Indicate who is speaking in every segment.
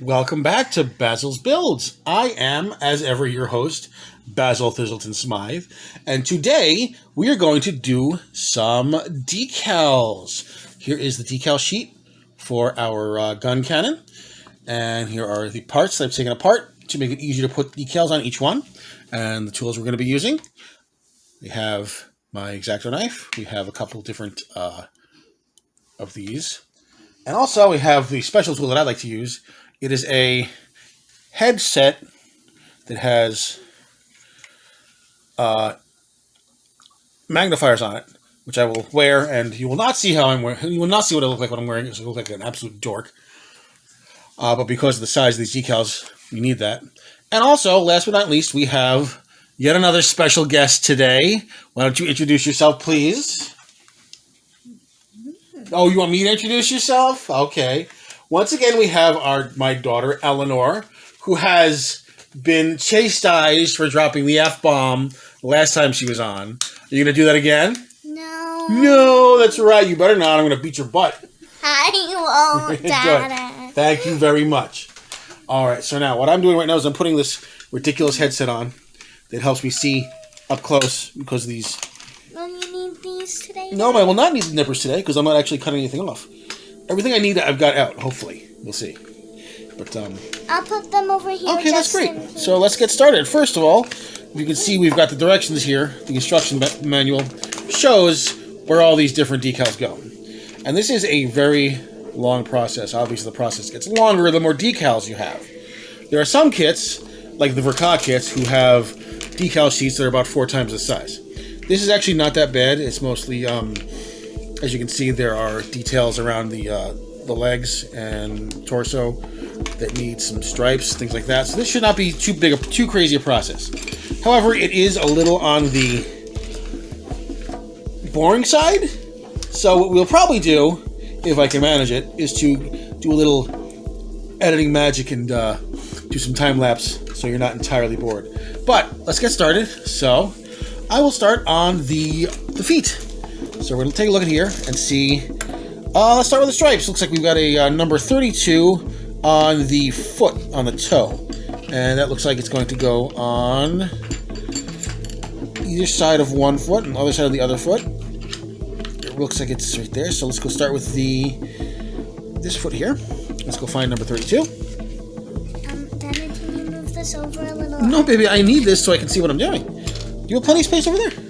Speaker 1: Welcome back to Basil's Builds. I am, as ever, your host, Basil Thistleton Smythe, and today we are going to do some decals. Here is the decal sheet for our gun cannon, and here are the parts that I've taken apart to make it easier to put decals on each one, and the tools we're going to be using. We have my X-Acto knife. We have a couple different of these. And also we have the special tool that I like to use. It is a headset that has magnifiers on it, which I will wear, and you will not see how I'm wearing. You will not see what I look like when I'm wearing it, so I look like an absolute dork. But because of the size of these decals, you need that. And also, last but not least, we have yet another special guest today. Why don't you introduce yourself, please? Oh, you want me to introduce yourself? Okay. Once again, we have my daughter, Eleanor, who has been chastised for dropping the F-bomb the last time she was on. Are you going to do that again?
Speaker 2: No.
Speaker 1: No, that's right. You better not. I'm going to beat your butt.
Speaker 2: I won't, Dada.
Speaker 1: Thank you very much. All right, so now what I'm doing right now is I'm putting this ridiculous headset on that helps me see up close because of these.
Speaker 2: Will you need these today?
Speaker 1: No, I will not need the nippers today because I'm not actually cutting anything off. Everything I need I've got out, hopefully. We'll see. But
Speaker 2: I'll put them over here.
Speaker 1: Okay, that's great. So let's get started. First of all, you can see we've got the directions here. The instruction manual shows where all these different decals go. And this is a very long process. Obviously, the process gets longer the more decals you have. There are some kits, like the Verka kits, who have decal sheets that are about 4 times the size. This is actually not that bad. It's mostly, as you can see, there are details around the legs and torso that need some stripes, things like that. So this should not be too crazy a process. However, it is a little on the boring side. So what we'll probably do, if I can manage it, is to do a little editing magic and do some time lapse so you're not entirely bored. But let's get started. So I will start on the feet. So we're going to take a look at here and see. Let's start with the stripes. Looks like we've got a number 32 on the foot, on the toe. And that looks like it's going to go on either side of one foot and the other side of the other foot. It looks like it's right there. So let's go start with this foot here. Let's go find number 32.
Speaker 2: Dada, can you move this over a little?
Speaker 1: No, baby, I need this so I can see what I'm doing. You have plenty of space over there.
Speaker 2: Okay.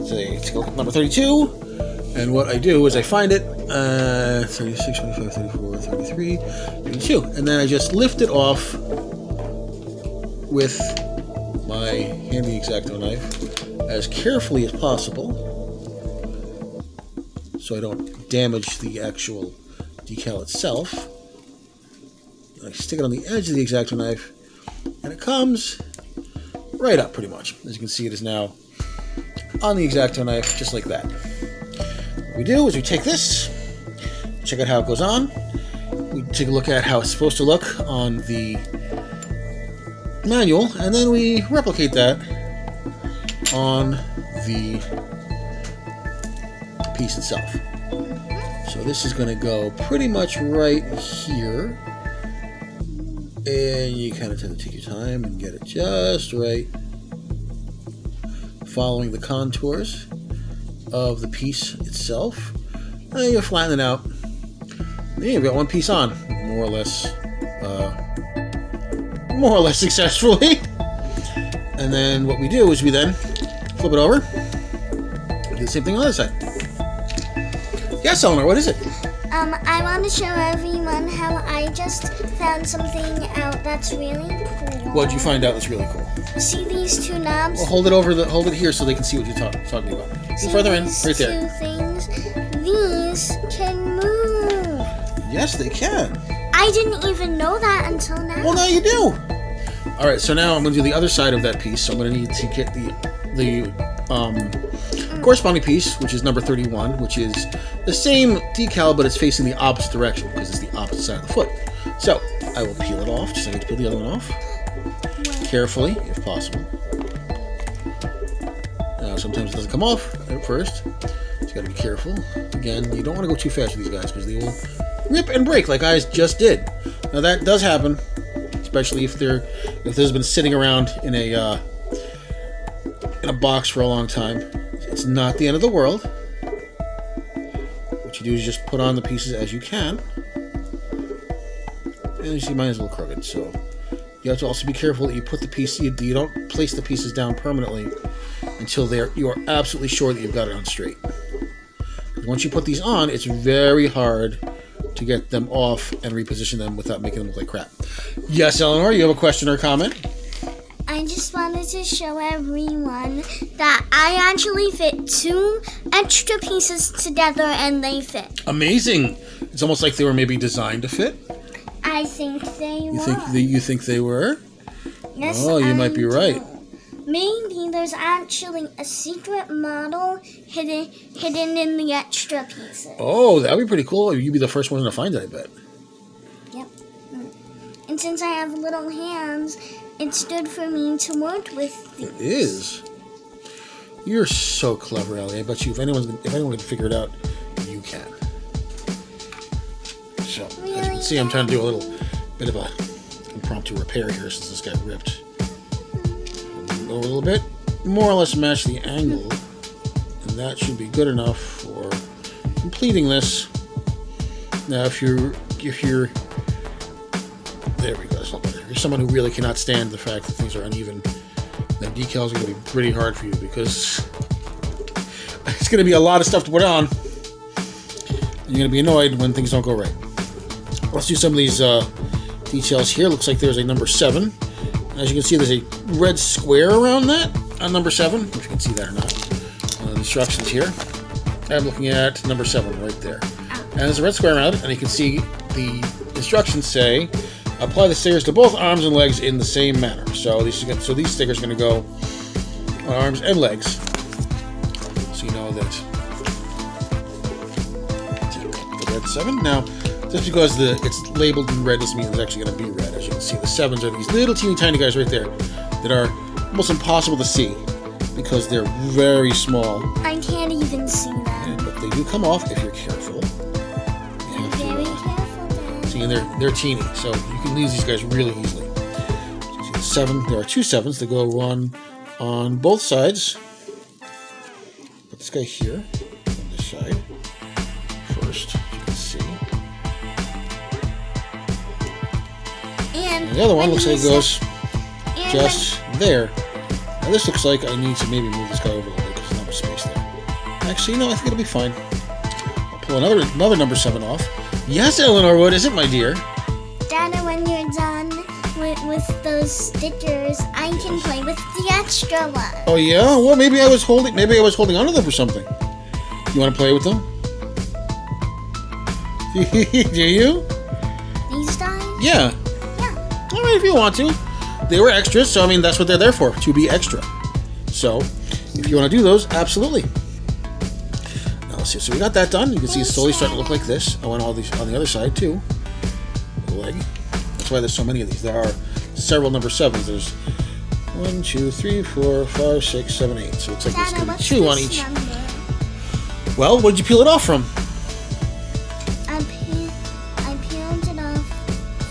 Speaker 1: So let's go look at number 32. And what I do is I find it, 36, 25, 34, 33, 32. And then I just lift it off with my handy X-Acto knife as carefully as possible so I don't damage the actual decal itself. I stick it on the edge of the X-Acto knife and it comes right up pretty much. As you can see, it is now on the X-Acto knife just like that. What we do is we take this, check out how it goes on. We take a look at how it's supposed to look on the manual, and then we replicate that on the piece itself. So this is going to go pretty much right here, and you kind of have to take your time and get it just right, following the contours of the piece itself. And you flatten it out. And you've got one piece on, more or less successfully. And then what we do is we then flip it over. Do the same thing on the other side. Yes, Eleanor, what is it?
Speaker 2: I want to show everyone how I just found something out that's really cool.
Speaker 1: What'd you find out that's really cool?
Speaker 2: See these two knobs?
Speaker 1: Well, hold it here so they can see what you're talking about. Go further in, right there.
Speaker 2: Two things. These can move.
Speaker 1: Yes, they can.
Speaker 2: I didn't even know that until now.
Speaker 1: Well, now you do. All right, so now I'm going to do the other side of that piece. So I'm going to need to get the corresponding piece, which is number 31, which is the same decal, but it's facing the opposite direction because it's the opposite side of the foot. So I will peel it off, just like I need to peel the other one off. Carefully, if possible. Now, sometimes it doesn't come off at first, so you got to be careful. Again, you don't want to go too fast with these guys because they will rip and break like I just did. Now that does happen, especially if there's been sitting around in a box for a long time. It's not the end of the world. What you do is just put on the pieces as you can. And you see mine is a little crooked, so you have to also be careful that you put the piece. You don't place the pieces down permanently until you are absolutely sure that you've got it on straight. Once you put these on, it's very hard to get them off and reposition them without making them look like crap. Yes, Eleanor, you have a question or comment?
Speaker 2: I just wanted to show everyone that I actually fit 2 extra pieces together and they fit.
Speaker 1: Amazing! It's almost like they were maybe designed to fit.
Speaker 2: I think they were.
Speaker 1: You think they were?
Speaker 2: Yes,
Speaker 1: oh, you might be right.
Speaker 2: Maybe there's actually a secret model hidden in the extra pieces.
Speaker 1: Oh, that would be pretty cool. You'd be the first one to find it, I bet.
Speaker 2: Yep. And since I have little hands, it's good for me to work with these.
Speaker 1: It is. You're so clever, Ellie. I bet you if anyone can figure it out, you can. So,
Speaker 2: really?
Speaker 1: As you can see, I'm trying to do a little bit of a impromptu repair here since this got ripped. Go a little bit, more or less match the angle, and that should be good enough for completing this. Now, if you're there we go, that's a lot better. If you're someone who really cannot stand the fact that things are uneven, then decals are going to be pretty hard for you because it's going to be a lot of stuff to put on. And you're going to be annoyed when things don't go right. Let's do some of these details here. Looks like there's a number 7. As you can see, there's a red square around that on number 7, if you can see that or not. The instructions here. I'm looking at number 7 right there. And there's a red square around it, and you can see the instructions say, apply the stickers to both arms and legs in the same manner. So these stickers are going to go on arms and legs. So you know that the red 7. Now, just because it's labeled in red doesn't mean it's actually going to be red. As you can see, the 7s are these little teeny tiny guys right there that are almost impossible to see because they're very small.
Speaker 2: I can't even see them.
Speaker 1: But they do come off if you're careful.
Speaker 2: I'm very careful then.
Speaker 1: See, and they're teeny, so you can lose these guys really easily. So see the 7. There are 2 7s that go on both sides. Put this guy here on this side first. And the other one looks like it goes just there. Now this looks like I need to maybe move this guy over a little bit because there's not much space there. Actually, no, I think it'll be fine. I'll pull another number 7 off. Yes, Eleanor, what is it, my dear?
Speaker 2: Dada, when you're done with those stickers, I can play with the extra ones.
Speaker 1: Oh yeah? Well, maybe I was holding onto them for something. You want to play with them? Do you?
Speaker 2: These guys?
Speaker 1: Yeah. All right, if you want to. They were extras, so I mean that's what they're there for, to be extra. So, if you want to do those, absolutely. Now let's see. So we got that done. You can see it's slowly starting to look like this. I want all these on the other side too. The leg. That's why there's so many of these. There are several number 7s. There's 1, 2, 3, 4, 5, 6, 7, 8. So it looks like there's going to be 2 on each.
Speaker 2: Number?
Speaker 1: Well, what did you peel it off from?
Speaker 2: I peeled it off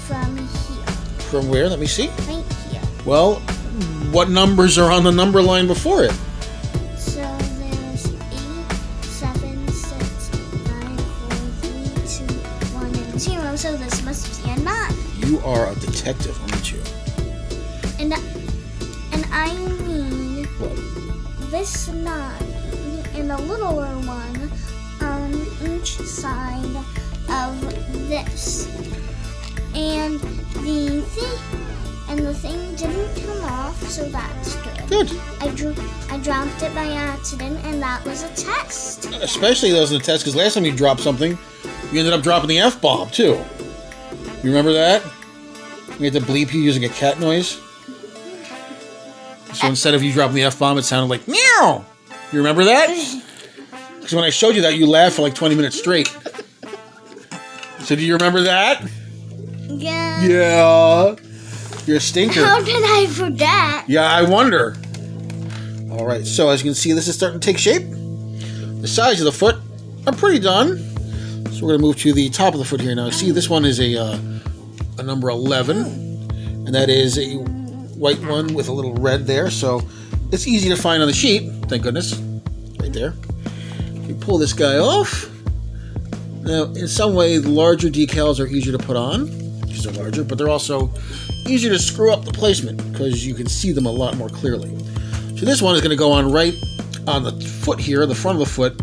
Speaker 2: from here.
Speaker 1: From where? Let me see.
Speaker 2: Right here.
Speaker 1: Well, what numbers are on the number line before it?
Speaker 2: So there's 8, 7, 6, 5, 4, 3, 2, 1, and 0. So this must be a 9.
Speaker 1: You are a detective, aren't you?
Speaker 2: And I mean
Speaker 1: What?
Speaker 2: this 9 and a littler one on each side of this. And the thing didn't come off, so that's good.
Speaker 1: Good.
Speaker 2: I dropped it by accident, and that was a test.
Speaker 1: Especially those in the test, because last time you dropped something, you ended up dropping the F-bomb, too. You remember that? We had to bleep you using a cat noise. So instead of you dropping the F-bomb, it sounded like, meow! You remember that? Because when I showed you that, you laughed for like 20 minutes straight. So do you remember that?
Speaker 2: Yeah.
Speaker 1: Yeah. You're a stinker.
Speaker 2: How did I forget?
Speaker 1: Yeah, I wonder. All right, so as you can see, this is starting to take shape. The sides of the foot are pretty done. So we're going to move to the top of the foot here now. See, this one is a a number 11, and that is a white one with a little red there, so it's easy to find on the sheet, thank goodness, right there. We pull this guy off. Now, in some way, larger decals are easier to put on, because they're larger, but they're also easier to screw up the placement, because you can see them a lot more clearly. So this one is going to go on right on the foot here, the front of the foot,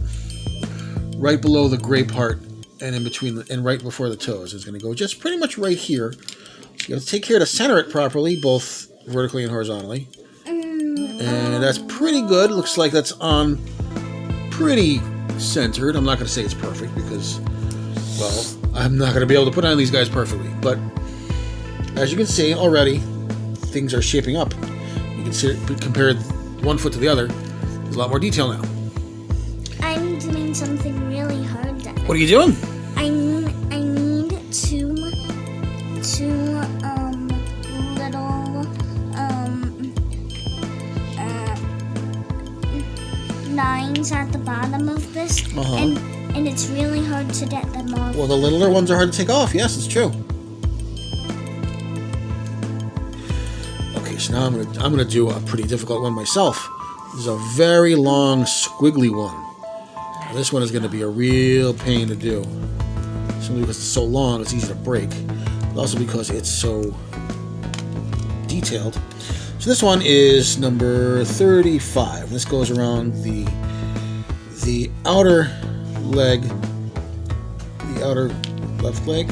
Speaker 1: right below the gray part, and in between, and right before the toes. It's going to go just pretty much right here. So you have to take care to center it properly, both vertically and horizontally. And that's pretty good. Looks like that's on pretty centered. I'm not going to say it's perfect because, well, I'm not going to be able to put on these guys perfectly. But as you can see already, things are shaping up. You can see, compare one foot to the other, there's a lot more detail now.
Speaker 2: I'm doing something really hard, Dad.
Speaker 1: What are you doing?
Speaker 2: I need two little lines at the bottom of this, and it's really hard to get them off.
Speaker 1: Well, the littler ones are hard to take off. Yes, it's true. Okay, so now I'm gonna do a pretty difficult one myself. This is a very long, squiggly one. Now, this one is going to be a real pain to do. Simply because it's so long, it's easy to break. But also because it's so detailed. So this one is number 35. This goes around the outer leg, the outer left leg.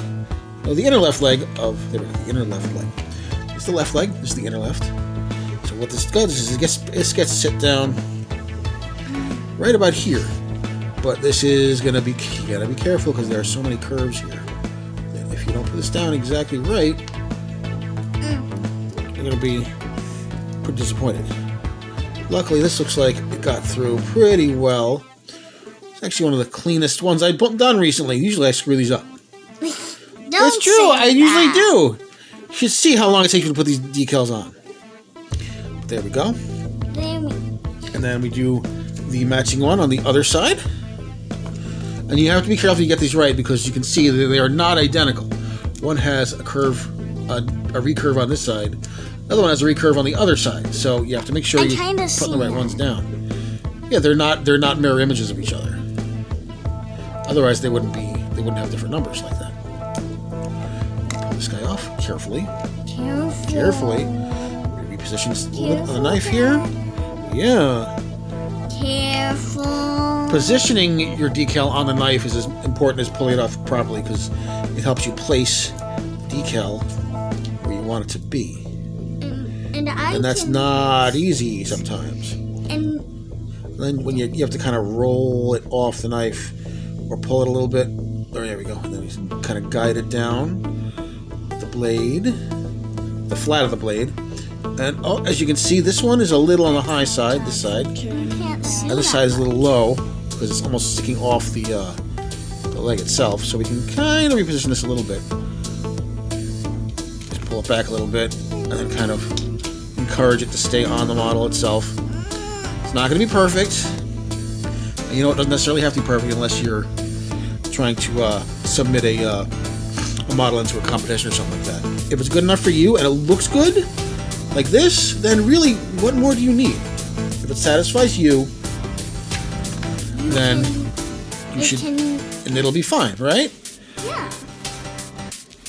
Speaker 1: No, the inner left leg of the inner left leg. It's the left leg. This is the inner left. So what this does is it gets sit down right about here. But this is gonna be, you gotta be careful because there are so many curves here. And if you don't put this down exactly right, you're gonna be pretty disappointed. Luckily, this looks like it got through pretty well. It's actually one of the cleanest ones I've done recently. Usually I screw these up. That's true, I usually do. You should see how long it takes me to put these decals on. There we go. And then we do the matching one on the other side. And you have to be careful you get these right because you can see that they are not identical. One has a curve, a recurve on this side. The other one has a recurve on the other side. So you have to make sure you put the right ones down. Yeah, they're not mirror images of each other. Otherwise, they wouldn't have different numbers like that. Pull this guy off carefully. Carefully. Reposition this a little bit on the knife here. Yeah.
Speaker 2: Careful.
Speaker 1: Positioning your decal on the knife is as important as pulling it off properly because it helps you place the decal where you want it to be. And that's not easy sometimes. And then when you have to kind of roll it off the knife or pull it a little bit. There we go. And then you kind of guide it down with the blade, the flat of the blade. And as you can see, this one is a little on the high side, this side. And this side is a little low because it's almost sticking off the leg itself. So we can kind of reposition this a little bit. Just pull it back a little bit and then kind of encourage it to stay on the model itself. It's not going to be perfect. And you know, it doesn't necessarily have to be perfect unless you're trying to submit a model into a competition or something like that. If it's good enough for you and it looks good, like this, then really, what more do you need? If it satisfies you, then you should, and it'll be fine, right?
Speaker 2: Yeah.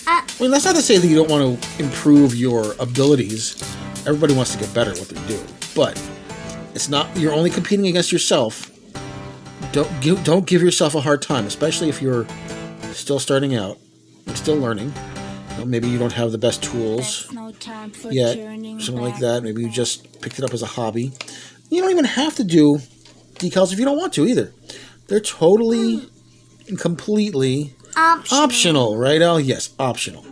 Speaker 1: I mean, that's not to say that you don't want to improve your abilities. Everybody wants to get better at what they're doing, but it's not. You're only competing against yourself. Don't give yourself a hard time, especially if you're still starting out and still learning. Maybe you don't have the best tools yet, something like that. Maybe you just picked it up as a hobby. You don't even have to do decals if you don't want to either. They're totally and completely optional, right, Al? Yes, optional.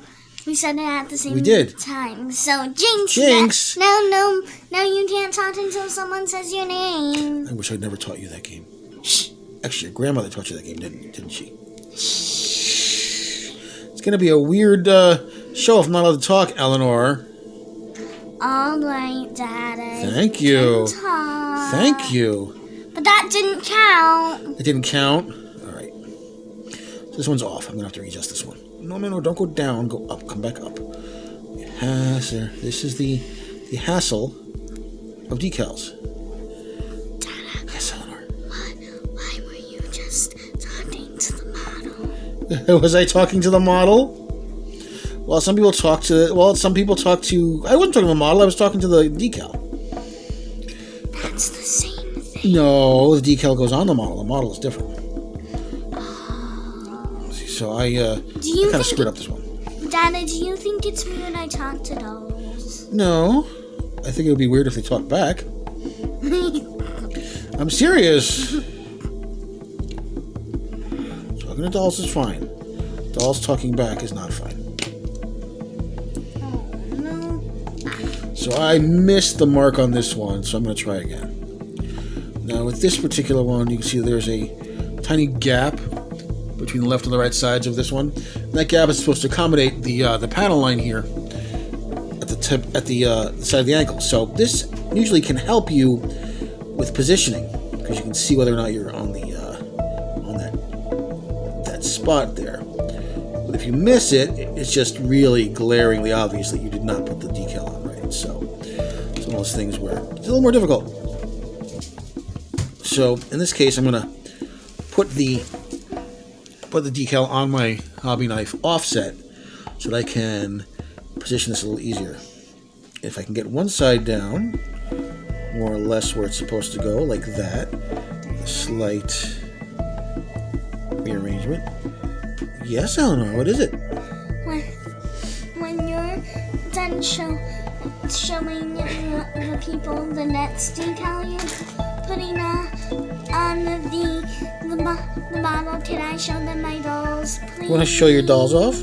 Speaker 2: We said it at the same time. So,
Speaker 1: Jinx.
Speaker 2: No, you can't talk until someone says your name.
Speaker 1: I wish I'd never taught you that game. Shh. Actually, your grandmother taught you that game, didn't she? It's going to be a weird show if I'm not allowed to talk, Eleanor.
Speaker 2: All right, Daddy.
Speaker 1: Thank you. Thank you.
Speaker 2: But that didn't count.
Speaker 1: It didn't count? All right. So this one's off. I'm going to have to readjust this one. No, don't go down. Go up. Come back up. This is the hassle of decals.
Speaker 2: Dada,
Speaker 1: Yes, Eleanor.
Speaker 2: why were you just talking to the model?
Speaker 1: Was I talking to the model? Well, some people talk to... Well, some people talk to... I wasn't talking to the model. I was talking to the decal.
Speaker 2: That's the same thing.
Speaker 1: No, the decal goes on the model. The model is different. So I kind of screwed up this one.
Speaker 2: Dada, do you think it's me when I talk to dolls?
Speaker 1: No. I think it would be weird if they talked back. I'm serious. Talking to dolls is fine. Dolls talking back is not fine.
Speaker 2: Oh, no.
Speaker 1: So I missed the mark on this one, so I'm going to try again. Now with this particular one, you can see there's a tiny gap between the left and the right sides of this one. And that gap is supposed to accommodate the panel line here at the tip, at the side of the ankle. So this usually can help you with positioning because you can see whether or not you're on the on that spot there. But if you miss it, it's just really glaringly obvious that you did not put the decal on right. So it's one of those things where it's a little more difficult. So in this case, I'm going to put the decal on my hobby knife offset so that I can position this a little easier. If I can get one side down, more or less where it's supposed to go, like that, a slight rearrangement. Yes, Eleanor, what is it?
Speaker 2: When you're done showing the people the next decal you're putting on the model, can I show them my dolls, please?
Speaker 1: You want to show your dolls off?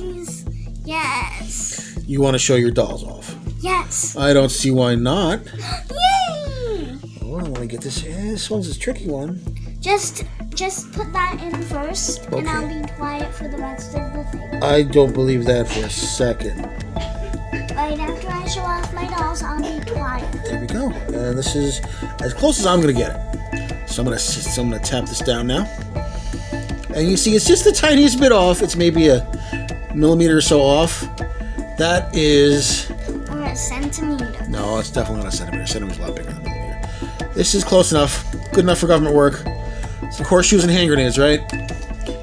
Speaker 2: Yes.
Speaker 1: You want to show your dolls off?
Speaker 2: Yes.
Speaker 1: I don't see why not.
Speaker 2: Yay!
Speaker 1: Oh, let me get this. This one's a tricky one.
Speaker 2: Just put that in first,
Speaker 1: Okay.
Speaker 2: and I'll be quiet for the rest of the thing.
Speaker 1: I don't believe that for a second.
Speaker 2: Right after I show off my dolls, I'll be quiet.
Speaker 1: There we go. And this is as close as I'm going to get it. So I'm going to tap this down now. And you see it's just the tiniest bit off. It's maybe a millimeter or so off. That is...
Speaker 2: Or a centimeter.
Speaker 1: No, it's definitely not a centimeter. A centimeter's a lot bigger than a millimeter. This is close enough. Good enough for government work. It's like horseshoes and hand grenades, right?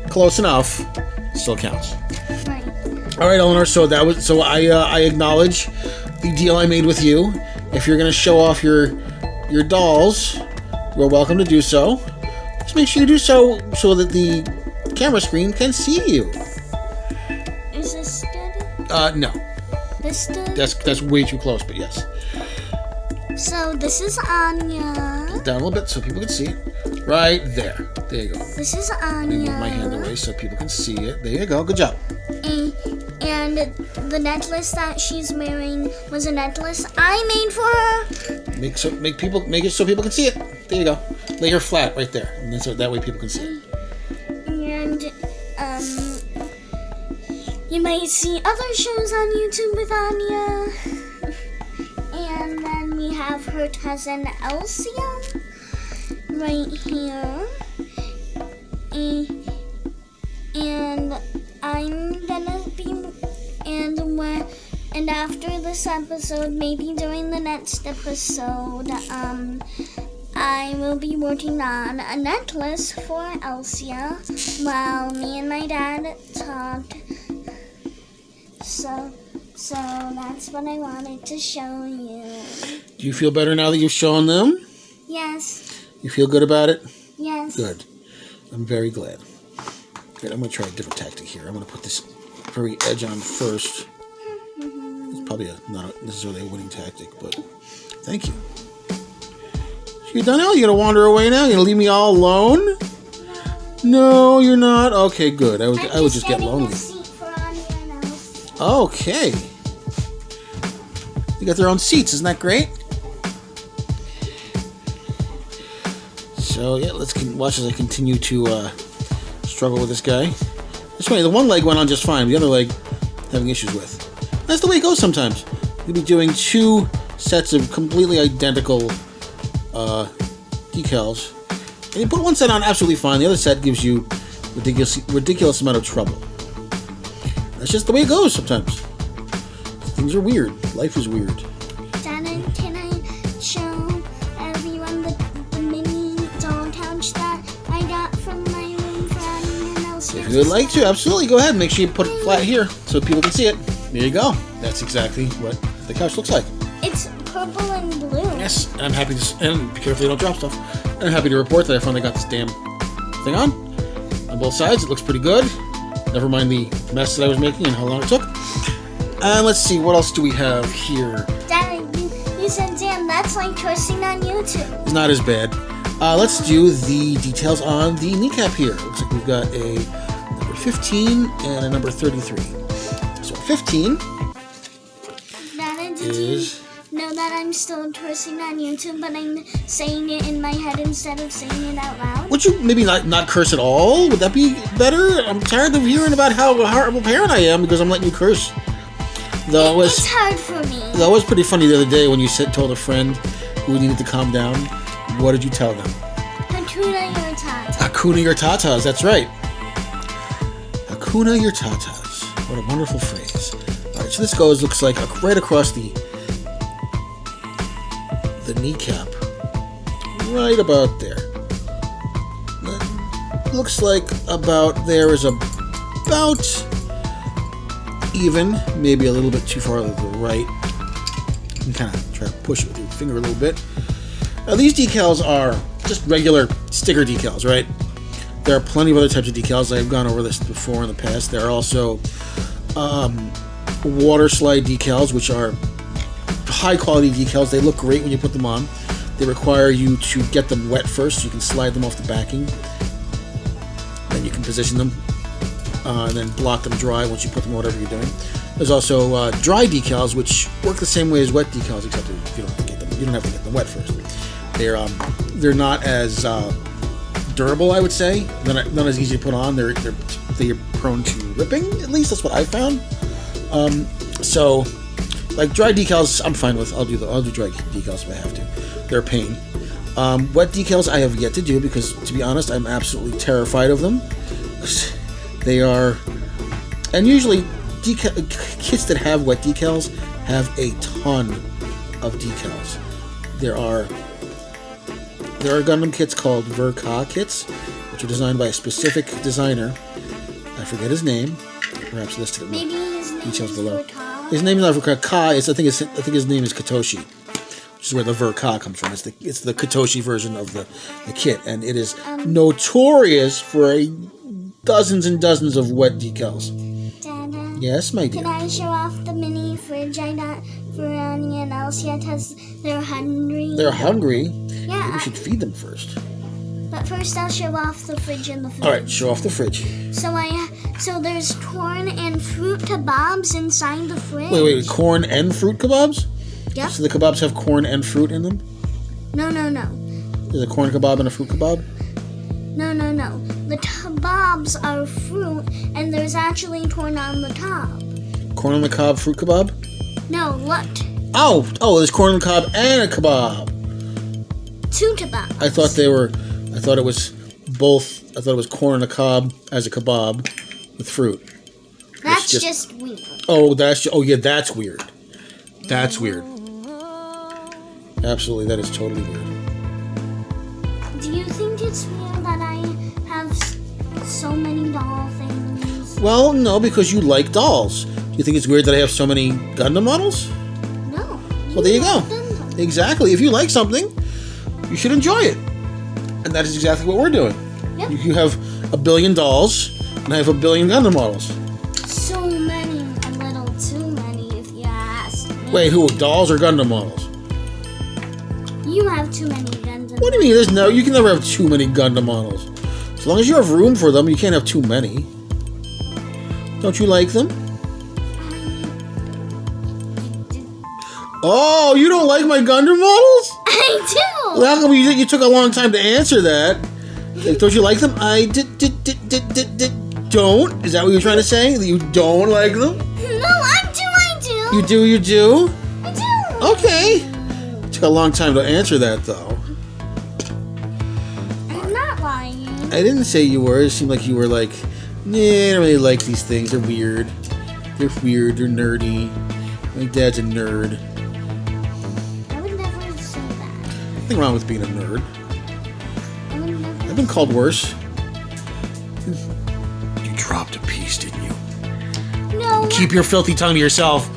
Speaker 1: Close enough. Still counts.
Speaker 2: Right.
Speaker 1: All right, Eleanor. So that was. So I acknowledge the deal I made with you. If you're going to show off your dolls, you're welcome to do so. Just make sure you do so that the camera screen can see you.
Speaker 2: Is this steady?
Speaker 1: No.
Speaker 2: This steady?
Speaker 1: That's way too close, but yes.
Speaker 2: So this is Anya.
Speaker 1: Down a little bit so people can see it. Right there. There you go.
Speaker 2: This is
Speaker 1: Let me
Speaker 2: Anya.
Speaker 1: move my hand away so people can see it. There you go. Good job.
Speaker 2: And the necklace that she's wearing was a necklace I made for her.
Speaker 1: Make it so people can see it. There you go. Lay her flat right there, and that way people can see it.
Speaker 2: And you might see other shows on YouTube with Anya. And then we have her cousin Elsia right here. And I'm gonna be and after this episode, maybe during the next episode, I will be working on a necklace for Elsia while me and my dad talk. So that's what I wanted to show you.
Speaker 1: Do you feel better now that you've shown them?
Speaker 2: Yes.
Speaker 1: You feel good about it?
Speaker 2: Yes.
Speaker 1: Good. I'm very glad. Good. I'm going to try a different tactic here. I'm going to put this very edge on first. It's probably not necessarily a winning tactic, but thank you. So you done now? You going to wander away now? You going to leave me all alone? No, you're not. Okay, good. I would just get lonely. Okay. You got their own seats. Isn't that great? So, yeah, let's watch as I continue to struggle with this guy. It's funny, the one leg went on just fine. The other leg, having issues with. That's the way it goes sometimes. You'll be doing two sets of completely identical decals. And you put one set on absolutely fine. The other set gives you ridiculous amount of trouble. That's just the way it goes sometimes. Things are weird. Life is weird.
Speaker 2: Dada, can I show everyone the mini doll couch that I got from my room from and else?
Speaker 1: If you would like to, absolutely, go ahead. Make sure you put it flat here so people can see it. There you go. That's exactly what the couch looks like.
Speaker 2: It's purple and blue.
Speaker 1: Yes, and I'm happy to, and be careful you don't drop stuff. And I'm happy to report that I finally got this damn thing on both sides. It looks pretty good. Never mind the mess that I was making and how long it took. And let's see, what else do we have here?
Speaker 2: Dad, you said, damn, that's like cursing on YouTube.
Speaker 1: It's not as bad. Let's do the details on the kneecap here. Looks like we've got a number 15 and a number 33. So 15
Speaker 2: Dada, did
Speaker 1: is...
Speaker 2: you know that I'm still cursing on YouTube, but I'm saying it in my head instead of saying it out loud?
Speaker 1: Would you maybe not curse at all? Would that be better? I'm tired of hearing about how a horrible parent I am because I'm letting you curse. Though
Speaker 2: It's hard for me.
Speaker 1: That was pretty funny the other day when you told a friend who needed to calm down. What did you tell them?
Speaker 2: Hakuna your tata.
Speaker 1: Hakuna your tatas, that's right. Hakuna your tatas. What a wonderful phrase. Alright, so this looks like right across the kneecap. Right about there. Looks like about there is about even, maybe a little bit too far to the right. You can kind of try to push it with your finger a little bit. Now these decals are just regular sticker decals, right? There are plenty of other types of decals. I've gone over this before in the past. There are also water slide decals, which are high quality decals. They look great when you put them on. They require you to get them wet first so you can slide them off the backing. Then you can position them and then block them dry once you put them on whatever you're doing. There's also dry decals, which work the same way as wet decals, except you don't have to get them. You don't have to get them wet first. They're not as durable, I would say. They're not as easy to put on. They're prone to ripping. At least that's what I found. So, like dry decals, I'm fine with. I'll do dry decals if I have to. They're a pain. Wet decals I have yet to do because, to be honest, I'm absolutely terrified of them. They are, and usually kits that have wet decals have a ton of decals. There are Gundam kits called Verka kits, which are designed by a specific designer. I forget his name. Perhaps listed in the details below. His name is not Verka. I think his name is Katoshi, which is where the Verka comes from. It's the Katoshi version of the kit, and it is notorious for dozens and dozens of wet decals.
Speaker 2: Dada,
Speaker 1: yes, my dear.
Speaker 2: Can I show off the mini fridge I got for Ronnie and Elsia because they're hungry?
Speaker 1: They're hungry?
Speaker 2: Yeah.
Speaker 1: Maybe we should feed them first.
Speaker 2: But first I'll show off the fridge and the food.
Speaker 1: Alright, show off the fridge.
Speaker 2: So there's corn and fruit kebabs inside the fridge.
Speaker 1: Wait, corn and fruit kebabs?
Speaker 2: Yep.
Speaker 1: So the kebabs have corn and fruit in them?
Speaker 2: No.
Speaker 1: There's a corn kebab and a fruit kebab?
Speaker 2: No. The kebabs are fruit, and there's actually corn on the top.
Speaker 1: Corn on the cob fruit kebab?
Speaker 2: No, look.
Speaker 1: Oh, there's corn on the cob and a kebab.
Speaker 2: 2 kebabs.
Speaker 1: I thought it was both. I thought it was corn on the cob as a kebab with fruit.
Speaker 2: That's just weird.
Speaker 1: Yeah, that's weird. That's weird. Absolutely, that is totally weird.
Speaker 2: Do you think it's weird that I have so many doll things?
Speaker 1: Well, no, because you like dolls. Do you think it's weird that I have so many Gundam models?
Speaker 2: No.
Speaker 1: Well, there you go. Exactly. If you like something, you should enjoy it. And that is exactly what we're doing.
Speaker 2: Yep.
Speaker 1: You have 1 billion dolls, and I have 1 billion Gundam models.
Speaker 2: So many, a little too many if you ask me.
Speaker 1: Wait, who? Dolls or Gundam models?
Speaker 2: You have too many Gundam.
Speaker 1: What do you mean? You can never have too many Gundam models. As long as you have room for them, you can't have too many. Don't you like them? Oh, you don't like my Gundam models?
Speaker 2: I do!
Speaker 1: Well, how come you took a long time to answer that? Like, don't you like them? I don't. Is that what you're trying to say? That you don't like them?
Speaker 2: No, I do.
Speaker 1: You do?
Speaker 2: I do.
Speaker 1: Okay. Took a long time to answer that, though.
Speaker 2: I'm not lying.
Speaker 1: I didn't say you were. It seemed like you were like, nah, I don't really like these things. They're weird. They're weird, they're nerdy. My dad's a nerd.
Speaker 2: I would never say that.
Speaker 1: Nothing wrong with being a nerd.
Speaker 2: I would never.
Speaker 1: I've been called worse. You dropped a piece, didn't you?
Speaker 2: No,
Speaker 1: Keep your filthy tongue to yourself.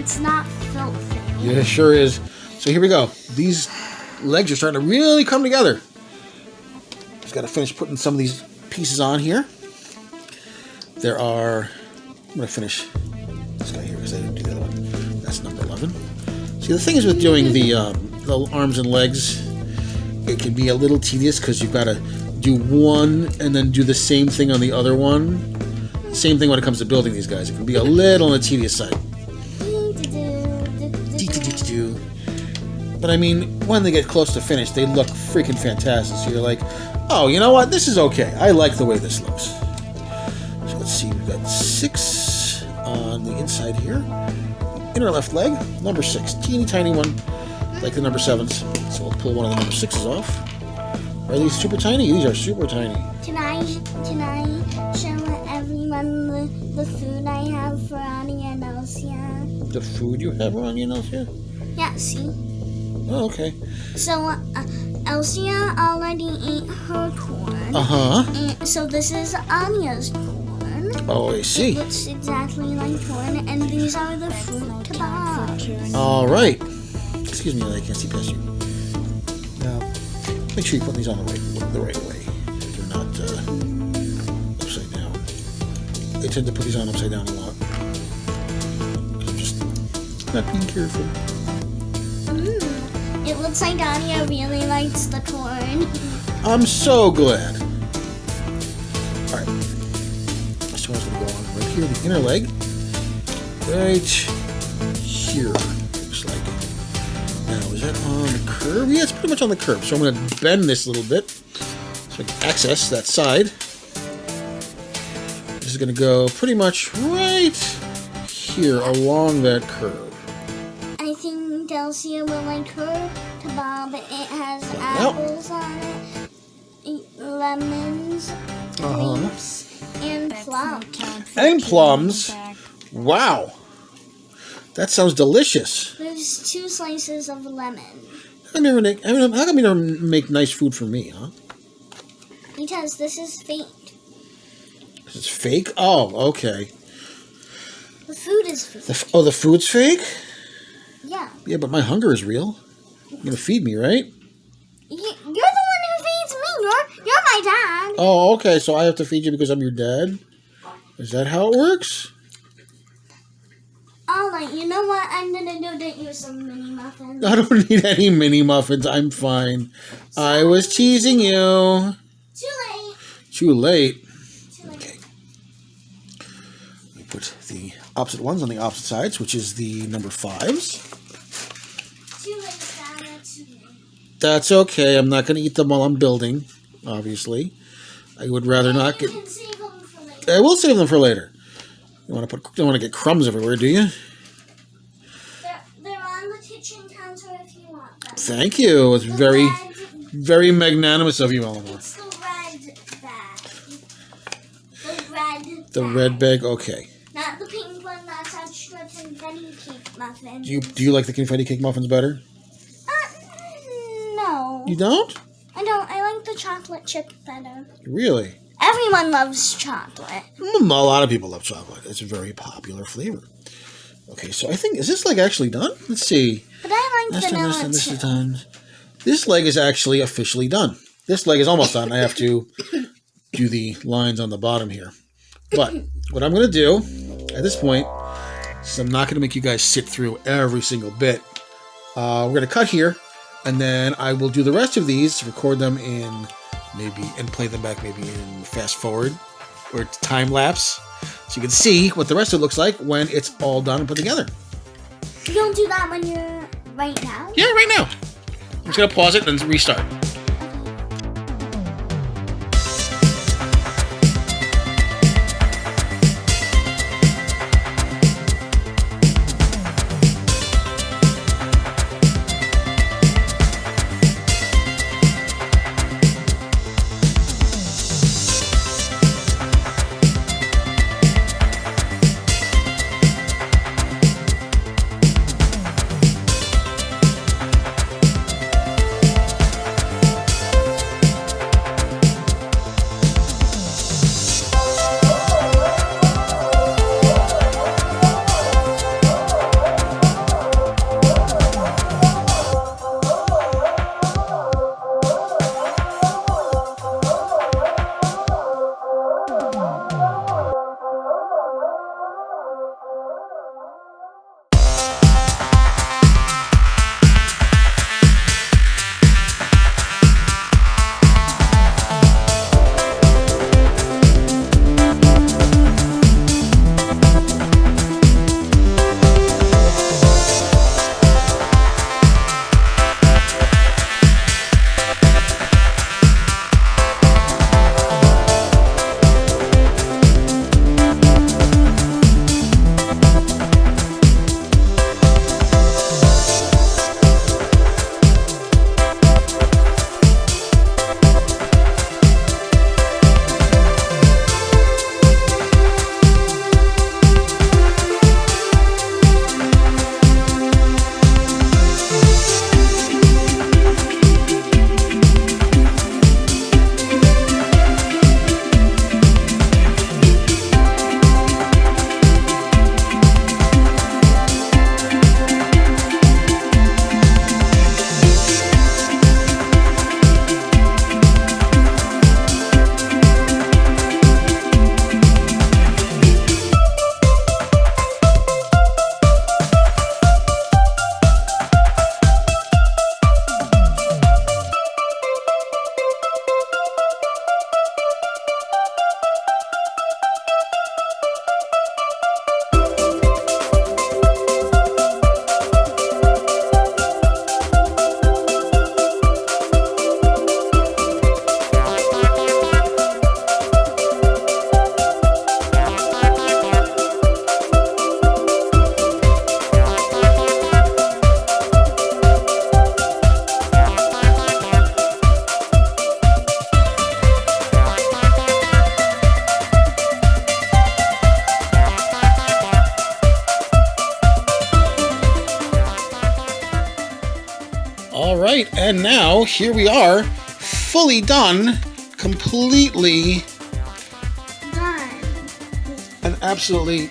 Speaker 2: it's not filthy.
Speaker 1: Yeah, it sure is. So here we go. These legs are starting to really come together. Just got to finish putting some of these pieces on here. I'm going to finish this guy here because I didn't do the other one. That's number 11. See, the thing is with doing the arms and legs, it can be a little tedious because you've got to do one and then do the same thing on the other one. Same thing when it comes to building these guys. It can be a little on the tedious side. But I mean, when they get close to finish, they look freaking fantastic. So you're like, oh, you know what? This is okay. I like the way this looks. So let's see. We've got 6 on the inside here. Inner left leg, number 6. Teeny tiny one, like the number 7s. So we'll pull one of the number 6s off. Are these super tiny? These are super tiny.
Speaker 2: Can I show everyone the food I have for Annie and Elsia?
Speaker 1: The food you have on your nose here?
Speaker 2: Yeah, see?
Speaker 1: Oh, okay.
Speaker 2: So, Elsia already ate her corn.
Speaker 1: Uh-huh.
Speaker 2: And so this is Anya's corn.
Speaker 1: Oh, I see.
Speaker 2: It looks exactly like corn, and these are the fruit kebabs.
Speaker 1: All right. Excuse me, I can't see past you. Now, make sure you put these on the right way. They're not upside down. They tend to put these on upside down a lot. I'm just not being careful.
Speaker 2: It looks like Anya really likes the corn.
Speaker 1: I'm so glad. All right. This one's going to go on right here, the inner leg. Right here, looks like. Now, is that on the curve? Yeah, it's pretty much on the curve. So I'm going to bend this a little bit so I can access that side. This is going to go pretty much right here along that curve.
Speaker 2: I think Elsia will like her kebab. It has apples on it, lemons, grapes, and plums.
Speaker 1: And plums. Wow. That sounds delicious.
Speaker 2: There's 2 slices of lemon.
Speaker 1: How come you never make nice food for me, huh?
Speaker 2: Because this is fake.
Speaker 1: This is fake? Oh, okay.
Speaker 2: The food is fake.
Speaker 1: The food's fake?
Speaker 2: Yeah.
Speaker 1: Yeah, but my hunger is real. You're going to feed me, right?
Speaker 2: You're the one who feeds me. You're my dad.
Speaker 1: Oh, okay. So I have to feed you because I'm your dad? Is that how it works?
Speaker 2: Alright, you know what? I'm gonna go get you some mini muffins.
Speaker 1: I don't need any mini muffins. I'm fine. I was teasing you.
Speaker 2: Too late.
Speaker 1: Too late.
Speaker 2: Too late.
Speaker 1: Okay. We put the opposite ones on the opposite sides, which is the number 5s.
Speaker 2: Too late, Dad. Too late.
Speaker 1: That's okay. I'm not going to eat them while I'm building, obviously. I would rather not get...
Speaker 2: You can save them for later.
Speaker 1: I will save them for later. Don't want to get crumbs everywhere, do you?
Speaker 2: They're on the kitchen counter if you want them.
Speaker 1: Thank you. It's very magnanimous of you, Eleanor.
Speaker 2: It's the red bag. The red
Speaker 1: The
Speaker 2: bag.
Speaker 1: red bag, okay.
Speaker 2: Not the pink one that's extra confetti cake muffins.
Speaker 1: Do you like the confetti cake muffins better?
Speaker 2: No.
Speaker 1: You don't?
Speaker 2: I don't. I like the chocolate chip better.
Speaker 1: Really?
Speaker 2: Everyone loves chocolate.
Speaker 1: A lot of people love chocolate. It's a very popular flavor. Okay, so I think, is this leg actually done? Let's see.
Speaker 2: But I like vanilla
Speaker 1: This
Speaker 2: too.
Speaker 1: is done. This leg is actually officially done. This leg is almost done. I have to do the lines on the bottom here. But what I'm going to do at this point is I'm not going to make you guys sit through every single bit. We're going to cut here, and then I will do the rest of these, record them in and play them back maybe in fast forward or time lapse, so you can see what the rest of it looks like when it's all done and put together.
Speaker 2: You don't do that when you're right now?
Speaker 1: Yeah, right now. I'm just going to pause it and then restart. right, and now here we are, fully done, completely
Speaker 2: Done.
Speaker 1: and absolutely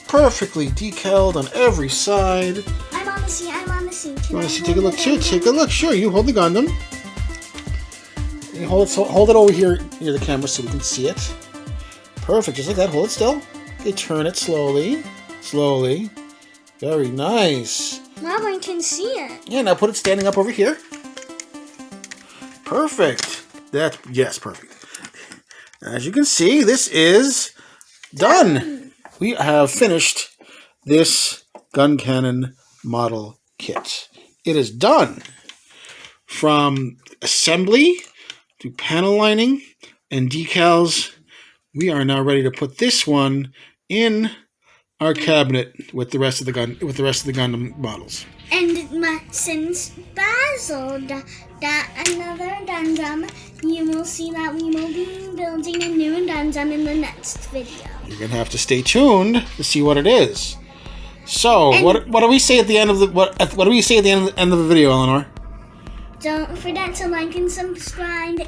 Speaker 1: perfectly decaled on every side.
Speaker 2: I'm on the seat. I'm on the seat.
Speaker 1: You want to take a look too? Take a look. Sure, you hold the Gundam. You hold it over here near the camera so we can see it. Perfect, just like that. Hold it still. Okay, turn it slowly. Slowly. Very nice.
Speaker 2: Mom, I can see it.
Speaker 1: Yeah, now put it standing up over here. Perfect. Yes, perfect. As you can see, this is done. We have finished this Guncannon model kit. It is done. From assembly to panel lining and decals, we are now ready to put this one in our cabinet with the rest of the Gundam models.
Speaker 2: And since Basil got another Gundam, you will see that we will be building a new Gundam in the next video.
Speaker 1: You're gonna have to stay tuned to see what it is. So, what do we say at the end of the what do we say at the end of the video, Eleanor?
Speaker 2: Don't forget to like and subscribe,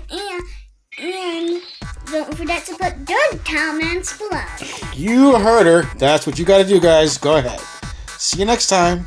Speaker 2: and don't forget to put good comments below.
Speaker 1: You heard her. That's what you got to do, guys. Go ahead. See you next time.